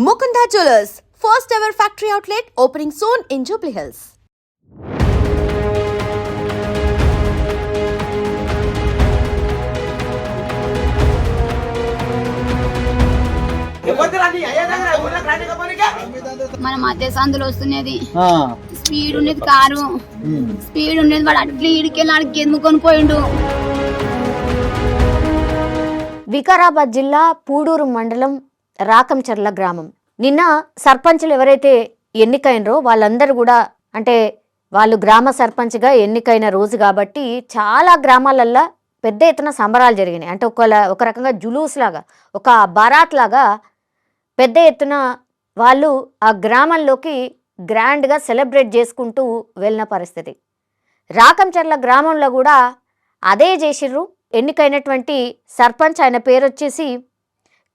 Mukunda Jewelers, first ever factory outlet opening soon in Jubilee Hills. మన మధ్య సందులో వస్తున్నది స్పీడ్ ఉండేది కారు స్పీడ్ ఉండేది వాడు అట్లా ఇడికెళ్ళి అడిగి ఎన్నుకొని పోయిండు. వికారాబాద్ జిల్లా పూడూరు మండలం రాకంచర్ల గ్రామం. నిన్న సర్పంచులు ఎవరైతే ఎన్నికైనరో వాళ్ళందరూ కూడా అంటే వాళ్ళు గ్రామ సర్పంచ్గా ఎన్నికైన రోజు కాబట్టి చాలా గ్రామాలల్లో పెద్ద ఎత్తున సంబరాలు జరిగినాయి. అంటే ఒక రకంగా జులూస్ లాగా ఒక బారాత్ లాగా పెద్ద ఎత్తున వాళ్ళు ఆ గ్రామంలోకి గ్రాండ్గా సెలబ్రేట్ చేసుకుంటూ వెళ్ళిన పరిస్థితి. రాకంచర్ల గ్రామంలో కూడా అదే చేసిర్రు. ఎన్నికైనటువంటి సర్పంచ్ ఆయన పేరు వచ్చేసి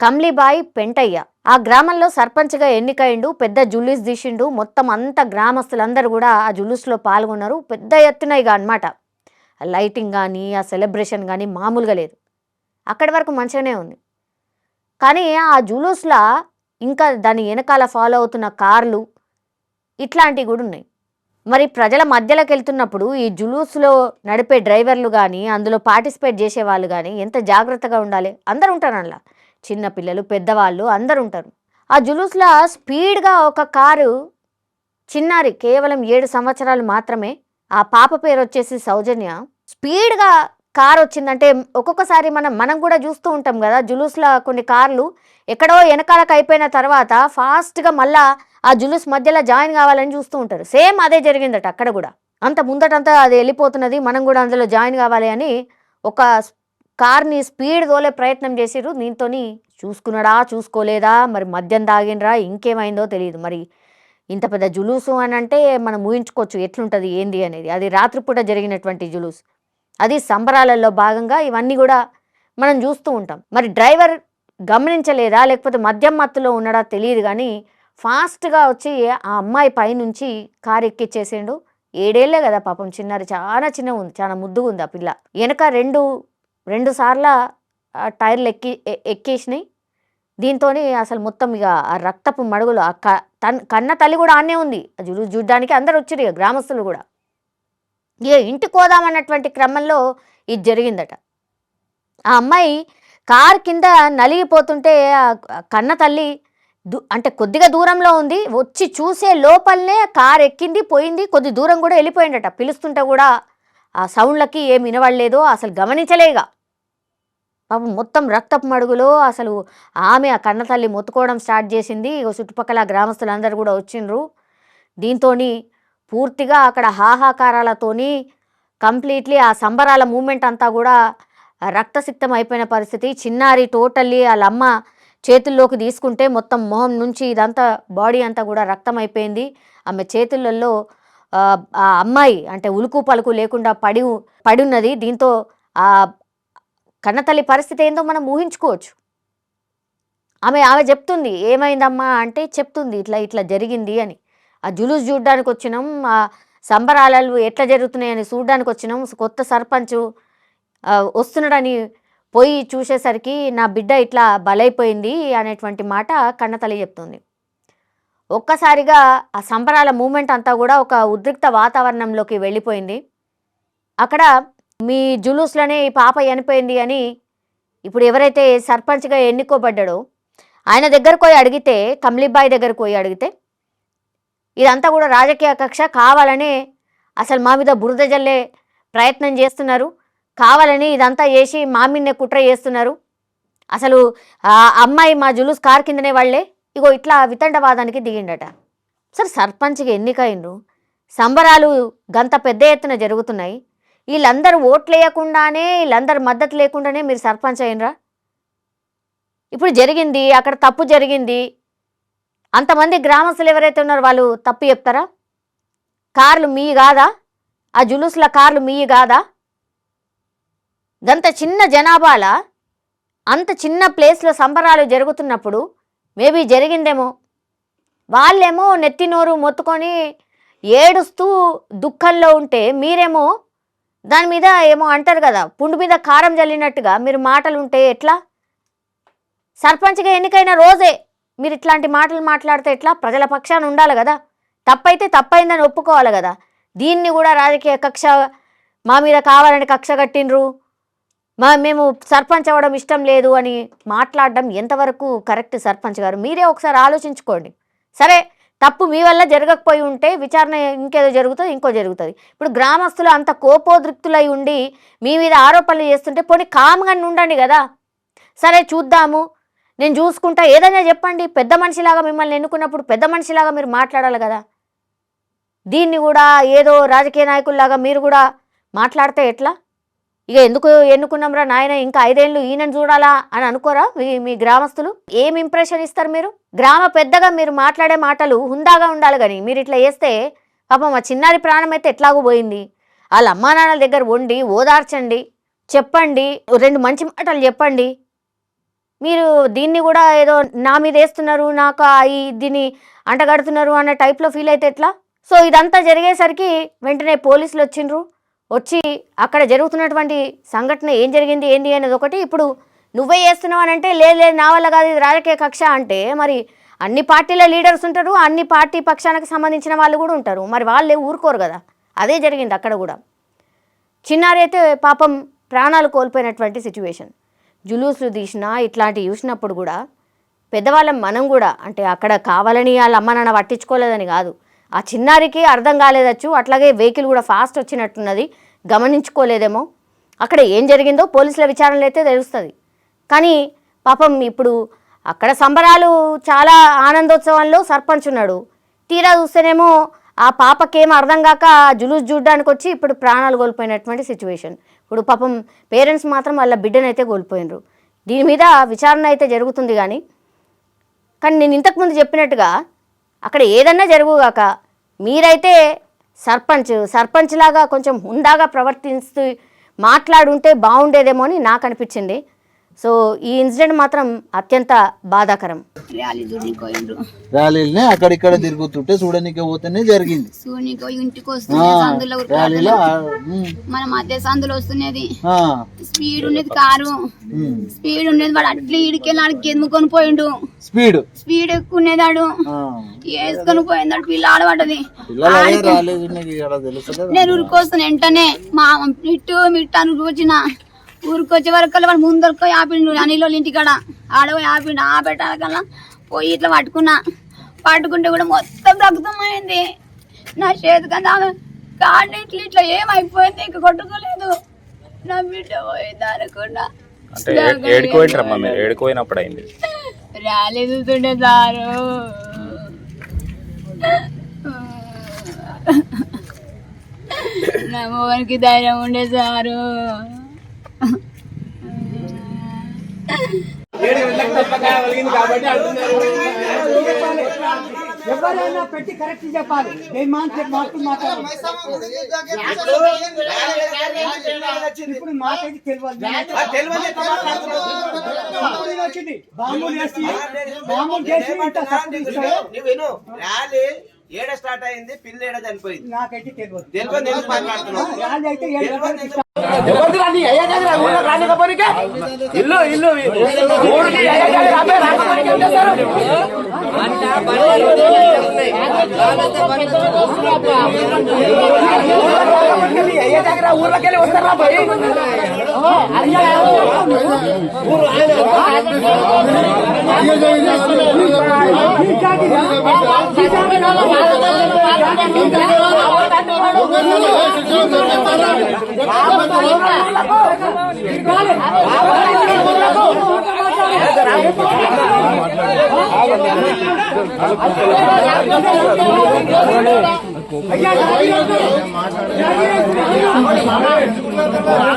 కమ్లీబాయి పెంటయ్య. ఆ గ్రామంలో సర్పంచ్గా ఎన్నికైండు. పెద్ద జులూస్ తీసిండు. మొత్తం అంతా గ్రామస్తులందరూ కూడా ఆ జులూస్లో పాల్గొన్నారు. పెద్ద ఎత్తున ఇక అనమాట. లైటింగ్ కానీ ఆ సెలబ్రేషన్ కానీ మామూలుగా లేదు. అక్కడి వరకు మంచిగానే ఉంది. కానీ ఆ జులూస్లో ఇంకా దాని వెనకాల ఫాలో అవుతున్న కార్లు ఇట్లాంటివి కూడా ఉన్నాయి. మరి ప్రజల మధ్యలోకి వెళ్తున్నప్పుడు ఈ జులూస్లో నడిపే డ్రైవర్లు కానీ అందులో పార్టిసిపేట్ చేసేవాళ్ళు కానీ ఎంత జాగ్రత్తగా ఉండాలి. అందరు ఉంటారు అందులో, చిన్నపిల్లలు పెద్దవాళ్ళు అందరు ఉంటారు. ఆ జులూస్లో స్పీడ్గా ఒక కారు చిన్నారి కేవలం 7 సంవత్సరాలు మాత్రమే, ఆ పాప పేరు వచ్చేసి సౌజన్య. స్పీడ్గా కారు వచ్చిందంటే ఒక్కొక్కసారి మనం కూడా చూస్తూ ఉంటాం కదా, జులూస్లో కొన్ని కార్లు ఎక్కడో వెనకాలకు అయిపోయిన తర్వాత ఫాస్ట్గా మళ్ళా ఆ జులూస్ మధ్యలో జాయిన్ కావాలని చూస్తూ ఉంటారు. సేమ్ అదే జరిగిందట అక్కడ కూడా. అంత ముందటంతా అది వెళ్ళిపోతున్నది, మనం కూడా అందులో జాయిన్ కావాలి అని ఒక కార్ని స్పీడ్ తోలే ప్రయత్నం చేసిర్రు. దీంతో చూసుకున్నాడా చూసుకోలేదా, మరి మద్యం తాగినరా ఇంకేమైందో తెలియదు. మరి ఇంత పెద్ద జులూసు అని అంటే మనం ఊహించుకోవచ్చు ఎట్లుంటుంది ఏంది అనేది. అది రాత్రిపూట జరిగినటువంటి జులూస్, అది సంబరాలలో భాగంగా ఇవన్నీ కూడా మనం చూస్తూ ఉంటాం. మరి డ్రైవర్ గమనించలేదా లేకపోతే మద్యం మత్తులో ఉన్నాడా తెలియదు కానీ ఫాస్ట్గా వచ్చి ఆ అమ్మాయి పైనుంచి కారు ఎక్కిచ్చేసిండు. 7 ఏళ్లే కదా పాపం, చిన్నారి చాలా చిన్నగా ఉంది, చాలా ముద్దుగా ఉంది ఆ పిల్ల. వెనక రెండు సార్ల టైర్లు ఎక్కేసినాయి. దీంతో అసలు మొత్తం ఇక ఆ రక్తపు మడుగులు, ఆ కన్న తల్లి కూడా ఆనే ఉంది. చూడ్డానికి అందరు వచ్చారు ఇక గ్రామస్తులు కూడా. ఇక ఇంటికి పోదామన్నటువంటి క్రమంలో ఇది జరిగిందట. ఆ అమ్మాయి కారు కింద నలిగిపోతుంటే కన్న తల్లి అంటే కొద్దిగా దూరంలో ఉంది, వచ్చి చూసే లోపలనే కారు ఎక్కింది పోయింది. కొద్ది దూరం కూడా వెళ్ళిపోయిందట. పిలుస్తుంటే కూడా ఆ సౌండ్లకి ఏం వినవడలేదో, అసలు గమనించలేగా. పాపం మొత్తం రక్తపు మడుగులో అసలు ఆమె ఆ కన్న తల్లి మొత్తుకోవడం స్టార్ట్ చేసింది. చుట్టుపక్కల గ్రామస్తులందరూ కూడా వచ్చిండ్రు. దీంతో పూర్తిగా అక్కడ హాహాకారాలతోని కంప్లీట్లీ ఆ సంబరాల మూమెంట్ అంతా కూడా రక్తసిక్తం అయిపోయిన పరిస్థితి. చిన్నారి టోటల్లీ వాళ్ళ అమ్మ చేతుల్లోకి తీసుకుంటే మొత్తం మొహం నుంచి ఇదంతా బాడీ అంతా కూడా రక్తం అయిపోయింది. ఆమె చేతులలో ఆ అమ్మాయి అంటే ఉలుకు పలుకు లేకుండా పడి ఉన్నది. దీంతో ఆ కన్నతల్లి పరిస్థితి ఏందో మనం ఊహించుకోవచ్చు. ఆమె చెప్తుంది ఏమైందమ్మా అంటే చెప్తుంది ఇట్లా జరిగింది అని. ఆ జులూస్ చూడడానికి వచ్చినాం, ఆ సంబరాలు ఎట్లా జరుగుతున్నాయని చూడడానికి వచ్చినాం. కొత్త సర్పంచ్ వస్తున్నాడని పోయి చూసేసరికి నా బిడ్డ ఇట్లా బలైపోయింది అనేటువంటి మాట కన్నతల్లి చెప్తుంది. ఒక్కసారిగా ఆ సంబరాల మూమెంట్ అంతా కూడా ఒక ఉద్రిక్త వాతావరణంలోకి వెళ్ళిపోయింది. అక్కడ మీ జులూస్లోనే ఈ పాప చనిపోయింది అని ఇప్పుడు ఎవరైతే సర్పంచ్గా ఎన్నుకోబడ్డాడో ఆయన దగ్గరకు పోయి అడిగితే, కమ్లీబాయి దగ్గరకు పోయి అడిగితే ఇదంతా కూడా రాజకీయ కక్ష, కావాలని అసలు మా మీద బురద జల్లే ప్రయత్నం చేస్తున్నారు, కావాలని ఇదంతా చేసి మా మీదనే కుట్ర చేస్తున్నారు, అసలు ఆ అమ్మాయి మా జులూస్ కారు కిందనే వాళ్ళే, ఇగో ఇట్లా వితండవాదానికి దిగిండట. సరే సర్పంచ్గా ఎన్నికైండ్రు, సంబరాలు గంత పెద్ద ఎత్తున జరుగుతున్నాయి, వీళ్ళందరూ ఓట్లు వేయకుండానే వీళ్ళందరూ మద్దతు లేకుండానే మీరు సర్పంచ్ అయినరా? ఇప్పుడు జరిగింది అక్కడ తప్పు జరిగింది, అంతమంది గ్రామస్తులు ఎవరైతే ఉన్నారో వాళ్ళు తప్పు చెప్తారా? కార్లు మీ కాదా? ఆ జులూస్ల కార్లు మీ కాదా? గంత చిన్న జనాభాల అంత చిన్న ప్లేస్లో సంబరాలు జరుగుతున్నప్పుడు మేబీ జరిగిందేమో. వాళ్ళేమో నెత్తినోరు మొత్తుకొని ఏడుస్తూ దుఃఖంలో ఉంటే మీరేమో దాని మీద ఏమో అంటారు కదా, పుండు మీద కారం జల్లినట్టుగా మీరు మాటలు ఉంటే ఎట్లా? సర్పంచ్గా ఎన్నికైన రోజే మీరు ఇట్లాంటి మాటలు మాట్లాడితే ఎట్లా? ప్రజల పక్షాన ఉండాలి కదా, తప్పైతే తప్పైందని ఒప్పుకోవాలి కదా. దీన్ని కూడా రాజకీయ కక్ష, మా మీద కావాలని కక్ష కట్టిండ్రు, మేము సర్పంచ్ అవ్వడం ఇష్టం లేదు అని మాట్లాడడం ఎంతవరకు కరెక్ట్? సర్పంచ్ గారు మీరే ఒకసారి ఆలోచించుకోండి. సరే తప్పు మీ వల్ల జరగకపోయి ఉంటే విచారణ ఇంకేదో జరుగుతుంది, ఇంకో జరుగుతుంది. ఇప్పుడు గ్రామస్తులు అంత కోపోద్రిక్తులై ఉండి మీ మీద ఆరోపణలు చేస్తుంటే పోనీ కామ్గా ఉండండి కదా. సరే చూద్దాము, నేను చూసుకుంటా, ఏదైనా చెప్పండి. పెద్ద మనిషిలాగా మిమ్మల్ని ఎన్నుకున్నప్పుడు పెద్ద మనిషిలాగా మీరు మాట్లాడాలి కదా. దీన్ని కూడా ఏదో రాజకీయ నాయకుల్లాగా మీరు కూడా మాట్లాడితే ఎట్లా? ఇక ఎందుకు ఎన్నుకున్నాంరా నాయన, ఇంకా 5 ఏళ్ళు ఈయనను చూడాలా అని అనుకోరా మీ గ్రామస్తులు? ఏం ఇంప్రెషన్ ఇస్తారు మీరు? గ్రామ పెద్దగా మీరు మాట్లాడే మాటలు హుందాగా ఉండాలి, కానీ మీరు ఇట్లా చేస్తే పాపం మా చిన్నారి ప్రాణం అయితే ఎట్లాగూ పోయింది. వాళ్ళ అమ్మా నాన్నల దగ్గర వండి ఓదార్చండి, చెప్పండి, 2 మంచి మాటలు చెప్పండి. మీరు దీన్ని కూడా ఏదో నా మీద వేస్తున్నారు, నాకు దీన్ని అంటగడుతున్నారు అన్న టైప్లో ఫీల్ అయితే ఎట్లా? సో ఇదంతా జరిగేసరికి వెంటనే పోలీసులు వచ్చిండ్రు. వచ్చి అక్కడ జరుగుతున్నటువంటి సంఘటన ఏం జరిగింది ఏంది అనేది ఒకటి. ఇప్పుడు నువ్వే చేస్తున్నావు అని అంటే లేదు నా వల్ల కాదు, ఇది రాజకీయ కక్ష అంటే మరి అన్ని పార్టీల లీడర్స్ ఉంటారు, అన్ని పార్టీ పక్షానికి సంబంధించిన వాళ్ళు కూడా ఉంటారు, మరి వాళ్ళే ఊరుకోరు కదా. అదే జరిగింది అక్కడ కూడా. చిన్నారి అయితే పాపం ప్రాణాలు కోల్పోయినటువంటి సిచ్యువేషన్. జులూసులు తీసినా ఇట్లాంటివి చూసినప్పుడు కూడా పెద్దవాళ్ళం మనం కూడా, అంటే అక్కడ కావాలని వాళ్ళ అమ్మ నాన్న పట్టించుకోలేదని కాదు, ఆ చిన్నారికి అర్థం కాలేదచ్చు, అట్లాగే వెహికల్ కూడా ఫాస్ట్ వచ్చినట్టున్నది, గమనించుకోలేదేమో. అక్కడ ఏం జరిగిందో పోలీసుల విచారణలో అయితే తెలుస్తుంది. కానీ పాపం ఇప్పుడు అక్కడ సంబరాలు, చాలా ఆనందోత్సవంలో సర్పంచ్ ఉన్నాడు, తీరా చూస్తేనేమో ఆ పాపకేమో అర్థం కాక జులూస్ చూడడానికి వచ్చి ఇప్పుడు ప్రాణాలు కోల్పోయినటువంటి సిచ్యువేషన్. ఇప్పుడు పాపం పేరెంట్స్ మాత్రం వాళ్ళ బిడ్డను అయితే కోల్పోయినరు. దీని మీద విచారణ అయితే జరుగుతుంది. కానీ నేను ఇంతకుముందు చెప్పినట్టుగా అక్కడ ఏదన్నా జరుగుగాక మీరైతే సర్పంచ్ లాగా కొంచెం హుందాగా ప్రవర్తిస్తూ మాట్లాడుంటే బాగుండేదేమో అని నాకు అనిపించింది. సో ఈ ఇన్సిడెంట్ మాత్రం అత్యంత బాధాకరం. ర్యాలీని అక్కడిక్కడ తిరుగుతుంటే చూడనీకి పోతేనే జరిగింది. ఇంటికి వస్తుంది మన మధ్య సందులో వస్తున్నది, స్పీడ్ ఉండేది కారు, స్పీడ్ ఉండేది, వాడు అట్లా ఇడికెళ్ళి ఆడికి ఎదుముకొని పోయిండు, స్పీడ్ ఎక్కువ ఉండేదాడు, వేసుకొని పోయిందాడు, పిల్ల ఆడబడ్డది. నేను ఊరికొస్తాను వెంటనే మా మిట్టు అనుకొచ్చిన ఊరికొచ్చే వరకు వాడు ముందరకు ఆపిండు అనిలో ఇంటికాడ, ఆడపోయి ఆపిండు. ఆ పెట్టాలకల్లా పోయి ఇట్లా పట్టుకుంటే కూడా మొత్తం రక్తమైంది నా చేతి కదా, కాళ్ళు ఇట్లా ఏమైపోయింది, ఇంక కొట్టుకోలేదు, నా బిడ్డ పోయింది అనుకున్నా. ర్యాలీ చూస్తుండే సారు, నా మోహన్కి ధైర్యం ఉండే సారు. ఎవరైనా పెట్టి కరెక్ట్ చెప్పాలి. ఇప్పుడు మాకైతే తెలియదు, బాంబులు చేసి ఏడ స్టార్ట్ అయింది, పిల్ల ఏడ చనిపోయింది, నాకైతే తెలియదు. ఊర్లకెళ్ళి వస్తారా పోయి